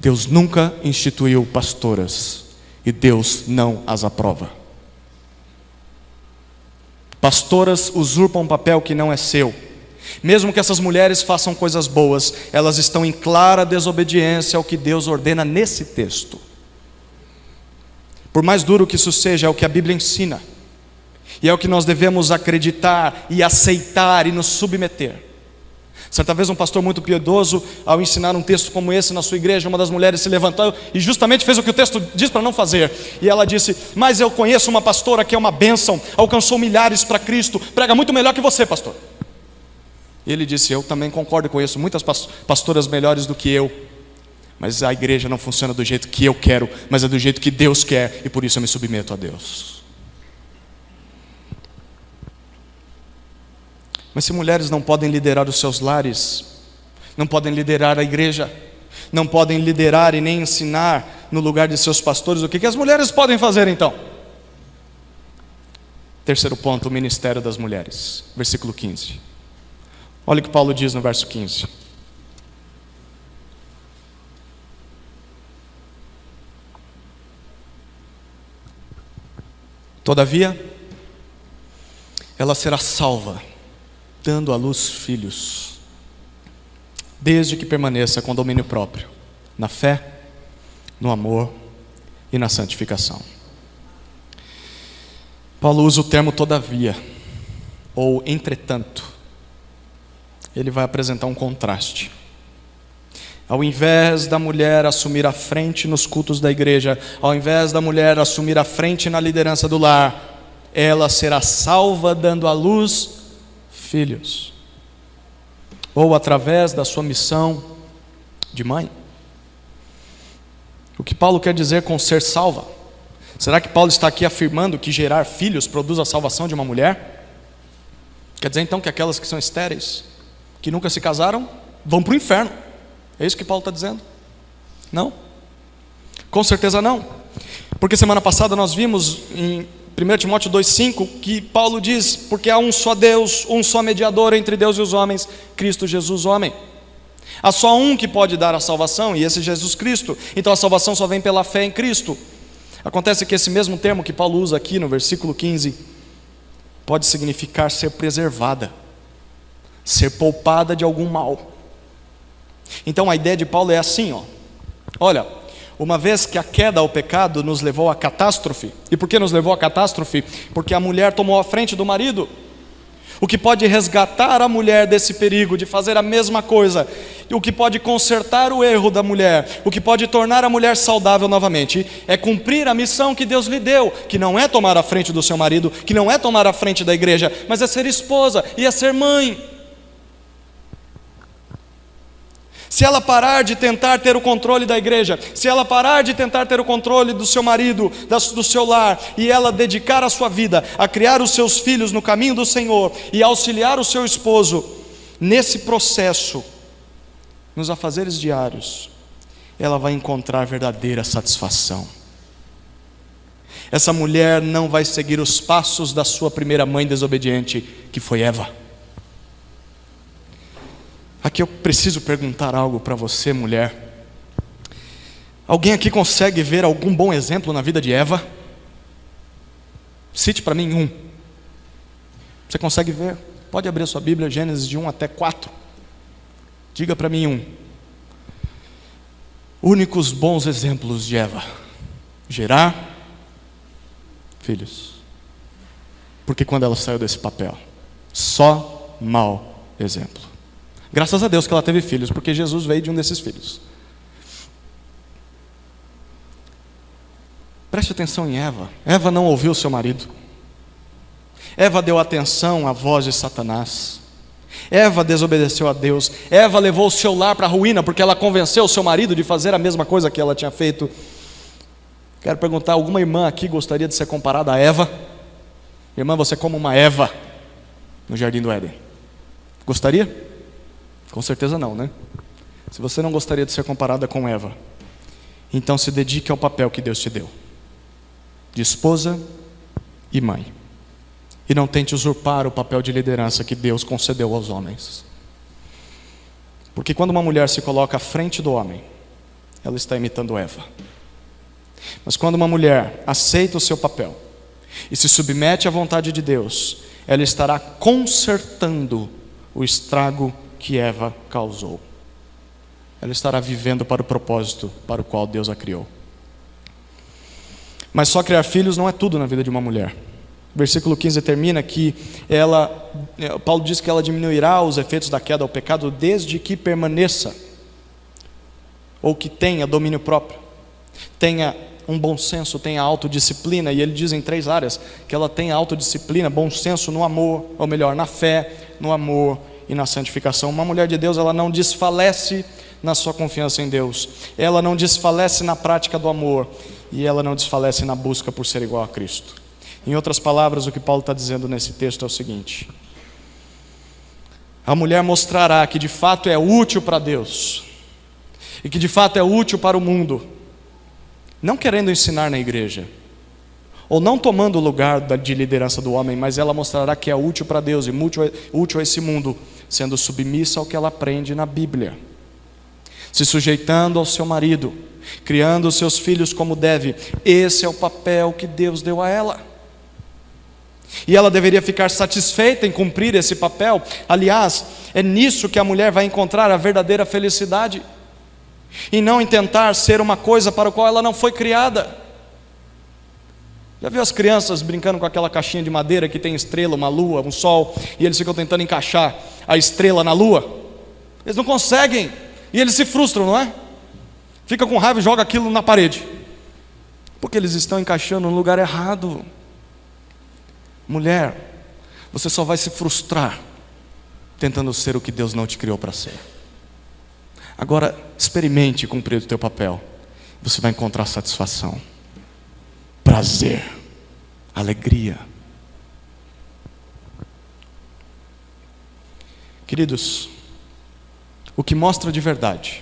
Deus nunca instituiu pastoras, e Deus não as aprova. Pastoras usurpam um papel que não é seu. Mesmo que essas mulheres façam coisas boas, elas estão em clara desobediência ao que Deus ordena nesse texto. Por mais duro que isso seja, é o que a Bíblia ensina. E é o que nós devemos acreditar e aceitar e nos submeter. Certa vez um pastor muito piedoso, ao ensinar um texto como esse na sua igreja, uma das mulheres se levantou e justamente fez o que o texto diz para não fazer. E ela disse: mas eu conheço uma pastora que é uma bênção, alcançou milhares para Cristo, prega muito melhor que você, pastor. E ele disse: eu também concordo e conheço muitas pastoras melhores do que eu, mas a igreja não funciona do jeito que eu quero, mas é do jeito que Deus quer, e por isso eu me submeto a Deus. Mas se mulheres não podem liderar os seus lares, não podem liderar a igreja, não podem liderar e nem ensinar no lugar de seus pastores, o que as mulheres podem fazer então? Terceiro ponto, o ministério das mulheres, versículo 15. Olha o que Paulo diz no verso 15. Todavia, ela será salva, dando à luz filhos, desde que permaneça com domínio próprio, na fé, no amor e na santificação. Paulo usa o termo todavia, ou entretanto. Ele vai apresentar um contraste. Ao invés da mulher assumir a frente nos cultos da igreja, ao invés da mulher assumir a frente na liderança do lar, ela será salva dando à luz filhos, ou através da sua missão de mãe. O que Paulo quer dizer com ser salva? Será que Paulo está aqui afirmando que gerar filhos produz a salvação de uma mulher? Quer dizer então que aquelas que são estéreis, que nunca se casaram, vão para o inferno? É isso que Paulo está dizendo? Não, com certeza não, porque semana passada nós vimos em 1 Timóteo 2,5, que Paulo diz: porque há um só Deus, um só mediador entre Deus e os homens, Cristo Jesus homem. Há só um que pode dar a salvação, e esse é Jesus Cristo. Então a salvação só vem pela fé em Cristo. Acontece que esse mesmo termo que Paulo usa aqui no versículo 15 pode significar ser preservada, ser poupada de algum mal. Então a ideia de Paulo é assim, olha, uma vez que a queda ao pecado nos levou à catástrofe. E por que nos levou à catástrofe? Porque a mulher tomou a frente do marido. O que pode resgatar a mulher desse perigo de fazer a mesma coisa, o que pode consertar o erro da mulher, o que pode tornar a mulher saudável novamente, é cumprir a missão que Deus lhe deu, que não é tomar a frente do seu marido, que não é tomar a frente da igreja, mas é ser esposa e é ser mãe. Se ela parar de tentar ter o controle da igreja, se ela parar de tentar ter o controle do seu marido, do seu lar, e ela dedicar a sua vida a criar os seus filhos no caminho do Senhor e auxiliar o seu esposo nesse processo, nos afazeres diários, ela vai encontrar verdadeira satisfação. Essa mulher não vai seguir os passos da sua primeira mãe desobediente, que foi Eva. Aqui eu preciso perguntar algo para você, mulher. Alguém aqui consegue ver algum bom exemplo na vida de Eva? Cite para mim um. Você consegue ver? Pode abrir a sua Bíblia, Gênesis de 1 até 4. Diga para mim um. Únicos bons exemplos de Eva: gerar filhos. Porque quando ela saiu desse papel, só mau exemplo. Graças a Deus que ela teve filhos, porque Jesus veio de um desses filhos. Preste atenção em Eva. Eva não ouviu seu marido. Eva deu atenção à voz de Satanás. Eva desobedeceu a Deus. Eva levou o seu lar para a ruína, porque ela convenceu o seu marido de fazer a mesma coisa que ela tinha feito. Quero perguntar, alguma irmã aqui gostaria de ser comparada a Eva? Irmã, você é como uma Eva no Jardim do Éden. Gostaria? Com certeza não, né? Se você não gostaria de ser comparada com Eva, então se dedique ao papel que Deus te deu, de esposa e mãe. E não tente usurpar o papel de liderança que Deus concedeu aos homens. Porque quando uma mulher se coloca à frente do homem, ela está imitando Eva. Mas quando uma mulher aceita o seu papel e se submete à vontade de Deus, ela estará consertando o estrago que Eva causou. Ela estará vivendo para o propósito para o qual Deus a criou. Mas só criar filhos não é tudo na vida de uma mulher. Versículo 15 termina que Paulo diz que ela diminuirá os efeitos da queda ao pecado desde que permaneça, ou que tenha domínio próprio, tenha um bom senso, tenha autodisciplina. E ele diz em 3 áreas que ela tenha autodisciplina, bom senso no amor, ou melhor, na fé, no amor e na santificação. Uma mulher de Deus, ela não desfalece na sua confiança em Deus, ela não desfalece na prática do amor, e ela não desfalece na busca por ser igual a Cristo. Em outras palavras, o que Paulo está dizendo nesse texto é o seguinte: a mulher mostrará que de fato é útil para Deus, e que de fato é útil para o mundo, não querendo ensinar na igreja, ou não tomando o lugar de liderança do homem, mas ela mostrará que é útil para Deus e útil a esse mundo, sendo submissa ao que ela aprende na Bíblia, se sujeitando ao seu marido, criando os seus filhos como deve. Esse é o papel que Deus deu a ela, e ela deveria ficar satisfeita em cumprir esse papel. Aliás, é nisso que a mulher vai encontrar a verdadeira felicidade, e não em tentar ser uma coisa para a qual ela não foi criada. Já viu as crianças brincando com aquela caixinha de madeira que tem estrela, uma lua, um sol, e eles ficam tentando encaixar a estrela na lua? Eles não conseguem, e eles se frustram, não é? Fica com raiva e joga aquilo na parede, porque eles estão encaixando no lugar errado. Mulher, você só vai se frustrar tentando ser o que Deus não te criou para ser. Agora, experimente cumprir o teu papel. Você vai encontrar satisfação, prazer, alegria. Queridos, o que mostra de verdade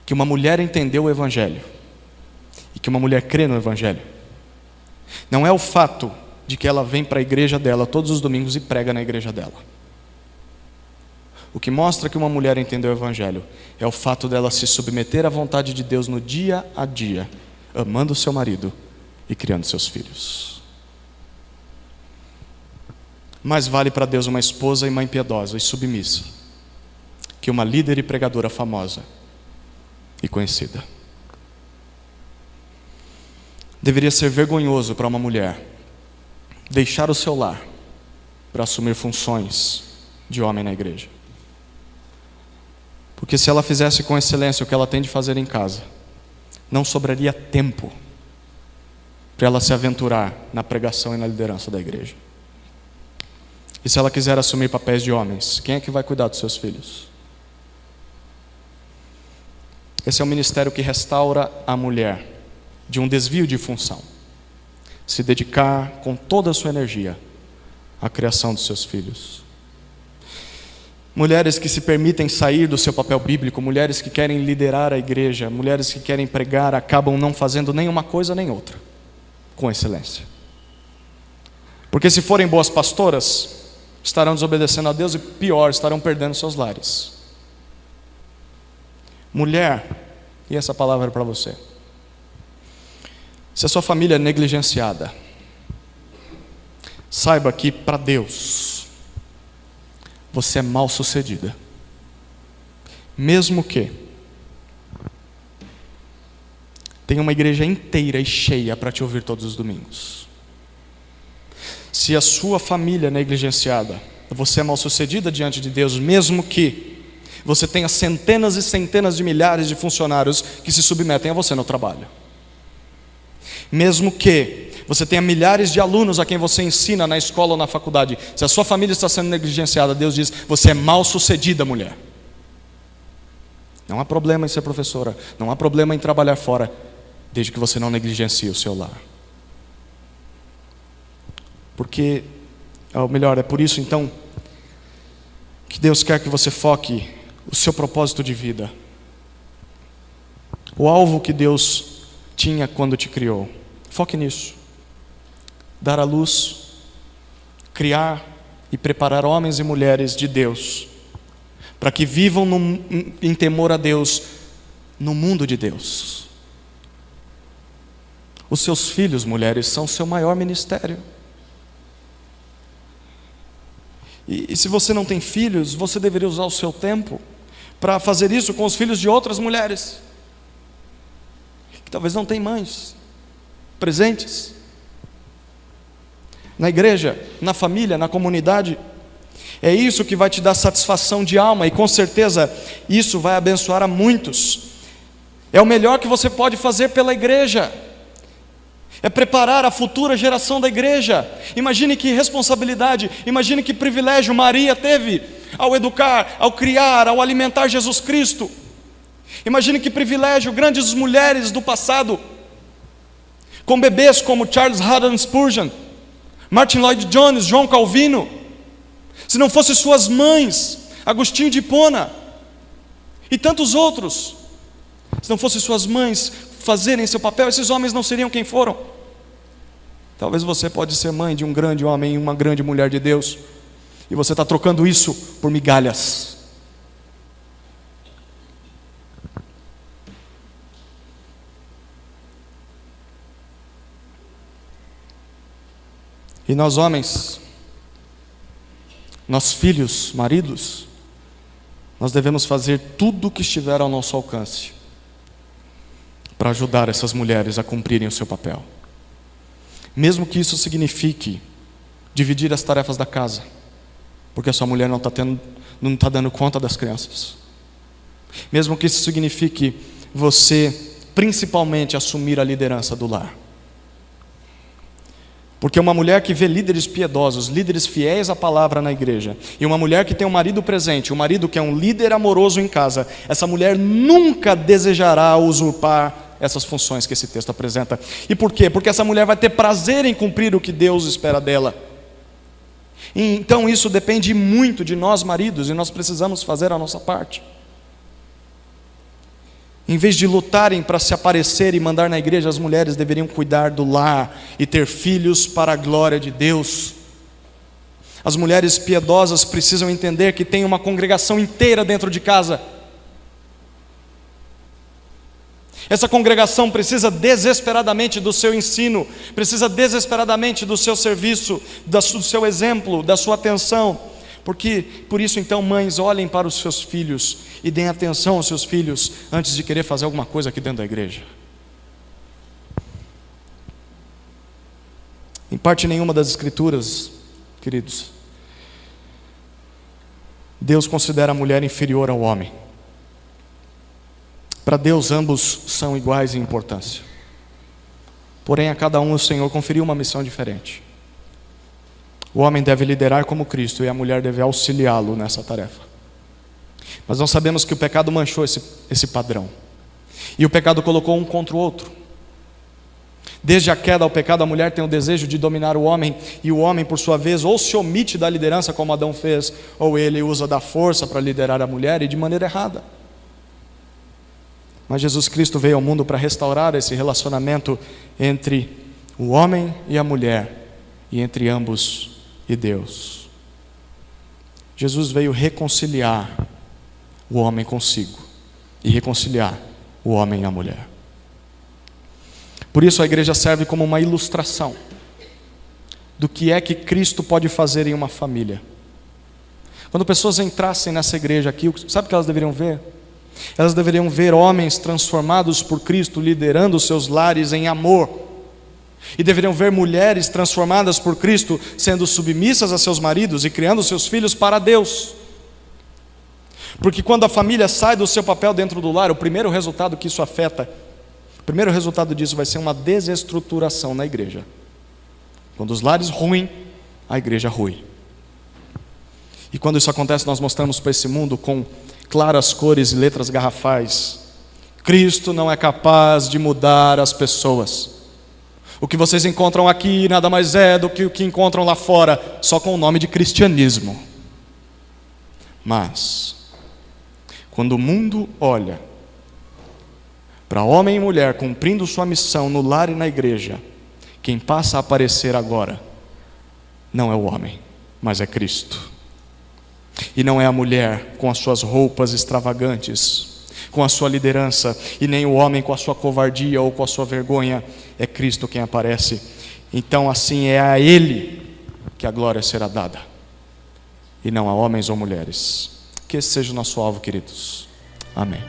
que uma mulher entendeu o Evangelho e que uma mulher crê no Evangelho não é o fato de que ela vem para a igreja dela todos os domingos e prega na igreja dela. O que mostra que uma mulher entendeu o Evangelho é o fato dela se submeter à vontade de Deus no dia a dia, amando o seu marido e criando seus filhos. Mais vale para Deus uma esposa e mãe piedosa e submissa que uma líder e pregadora famosa e conhecida. Deveria ser vergonhoso para uma mulher deixar o seu lar para assumir funções de homem na igreja. Porque se ela fizesse com excelência o que ela tem de fazer em casa, não sobraria tempo para ela se aventurar na pregação e na liderança da igreja. E se ela quiser assumir papéis de homens, quem é que vai cuidar dos seus filhos? Esse é o ministério que restaura a mulher de um desvio de função. Se dedicar com toda a sua energia à criação dos seus filhos. Mulheres que se permitem sair do seu papel bíblico, mulheres que querem liderar a igreja, mulheres que querem pregar, acabam não fazendo nem uma coisa nem outra com excelência. Porque se forem boas pastoras, estarão desobedecendo a Deus e pior, estarão perdendo seus lares. Mulher, e essa palavra é para você. Se a sua família é negligenciada, saiba que para Deus você é mal sucedida, mesmo que tenha uma igreja inteira e cheia para te ouvir todos os domingos. Se a sua família é negligenciada, você é mal sucedida diante de Deus, mesmo que você tenha centenas e centenas de milhares de funcionários que se submetem a você no trabalho. Mesmo que você tenha milhares de alunos a quem você ensina na escola ou na faculdade, se a sua família está sendo negligenciada, Deus diz: você é mal sucedida, mulher. Não há problema em ser professora, não há problema em trabalhar fora, desde que você não negligencie o seu lar. Porque, ou melhor, é por isso então que Deus quer que você foque o seu propósito de vida, o alvo que Deus tinha quando te criou. Foque nisso. Dar à luz, criar e preparar homens e mulheres de Deus, para que vivam em temor a Deus, no mundo de Deus. Os seus filhos, mulheres, são o seu maior ministério. E se você não tem filhos, você deveria usar o seu tempo para fazer isso com os filhos de outras mulheres, que talvez não tenham mães, presentes. Na igreja, na família, na comunidade. É isso que vai te dar satisfação de alma, e com certeza isso vai abençoar a muitos. É o melhor que você pode fazer pela igreja. É preparar a futura geração da igreja. Imagine que responsabilidade, imagine que privilégio Maria teve ao educar, ao criar, ao alimentar Jesus Cristo. Imagine que privilégio grandes mulheres do passado, com bebês como Charles Haddon Spurgeon, Martin Lloyd Jones, João Calvino. Se não fossem suas mães, Agostinho de Hipona e tantos outros, se não fossem suas mães fazerem seu papel, esses homens não seriam quem foram. Talvez você pode ser mãe de um grande homem e uma grande mulher de Deus, e você está trocando isso por migalhas. E nós homens, nós filhos, maridos, nós devemos fazer tudo o que estiver ao nosso alcance para ajudar essas mulheres a cumprirem o seu papel. Mesmo que isso signifique dividir as tarefas da casa, porque a sua mulher não está dando conta das crianças. Mesmo que isso signifique você, principalmente, assumir a liderança do lar. Porque uma mulher que vê líderes piedosos, líderes fiéis à palavra na igreja, e uma mulher que tem um marido presente, um marido que é um líder amoroso em casa, essa mulher nunca desejará usurpar essas funções que esse texto apresenta. E por quê? Porque essa mulher vai ter prazer em cumprir o que Deus espera dela. E então isso depende muito de nós maridos, e nós precisamos fazer a nossa parte. Em vez de lutarem para se aparecer e mandar na igreja, as mulheres deveriam cuidar do lar e ter filhos para a glória de Deus. As mulheres piedosas precisam entender que tem uma congregação inteira dentro de casa. Essa congregação precisa desesperadamente do seu ensino, precisa desesperadamente do seu serviço, do seu exemplo, da sua atenção. Por isso então, mães, olhem para os seus filhos e deem atenção aos seus filhos antes de querer fazer alguma coisa aqui dentro da igreja. Em parte nenhuma das escrituras, queridos, Deus considera a mulher inferior ao homem. Para Deus ambos são iguais em importância. Porém a cada um o Senhor conferiu uma missão diferente. O homem deve liderar como Cristo e a mulher deve auxiliá-lo nessa tarefa. Mas nós sabemos que o pecado manchou esse padrão. E o pecado colocou um contra o outro. Desde a queda ao pecado, a mulher tem o desejo de dominar o homem, e o homem, por sua vez, ou se omite da liderança como Adão fez, ou ele usa da força para liderar a mulher, e de maneira errada. Mas Jesus Cristo veio ao mundo para restaurar esse relacionamento entre o homem e a mulher, e entre ambos e Deus. Jesus veio reconciliar o homem consigo e reconciliar o homem e a mulher. Por isso a igreja serve como uma ilustração do que é que Cristo pode fazer em uma família. Quando pessoas entrassem nessa igreja aqui, sabe o que elas deveriam ver? Elas deveriam ver homens transformados por Cristo, liderando os seus lares em amor. E deveriam ver mulheres transformadas por Cristo, sendo submissas a seus maridos e criando seus filhos para Deus. Porque quando a família sai do seu papel dentro do lar, o primeiro resultado que isso afeta, o primeiro resultado disso vai ser uma desestruturação na igreja. Quando os lares ruem, a igreja rui. E quando isso acontece, nós mostramos para esse mundo com claras cores e letras garrafais: Cristo não é capaz de mudar as pessoas. O que vocês encontram aqui nada mais é do que o que encontram lá fora, só com o nome de cristianismo. Mas quando o mundo olha para homem e mulher cumprindo sua missão no lar e na igreja, quem passa a aparecer agora não é o homem, mas é Cristo. E não é a mulher com as suas roupas extravagantes, com a sua liderança, e nem o homem com a sua covardia ou com a sua vergonha. É Cristo quem aparece. Então assim é a Ele que a glória será dada, e não a homens ou mulheres. Que esse seja o nosso alvo, queridos. Amém.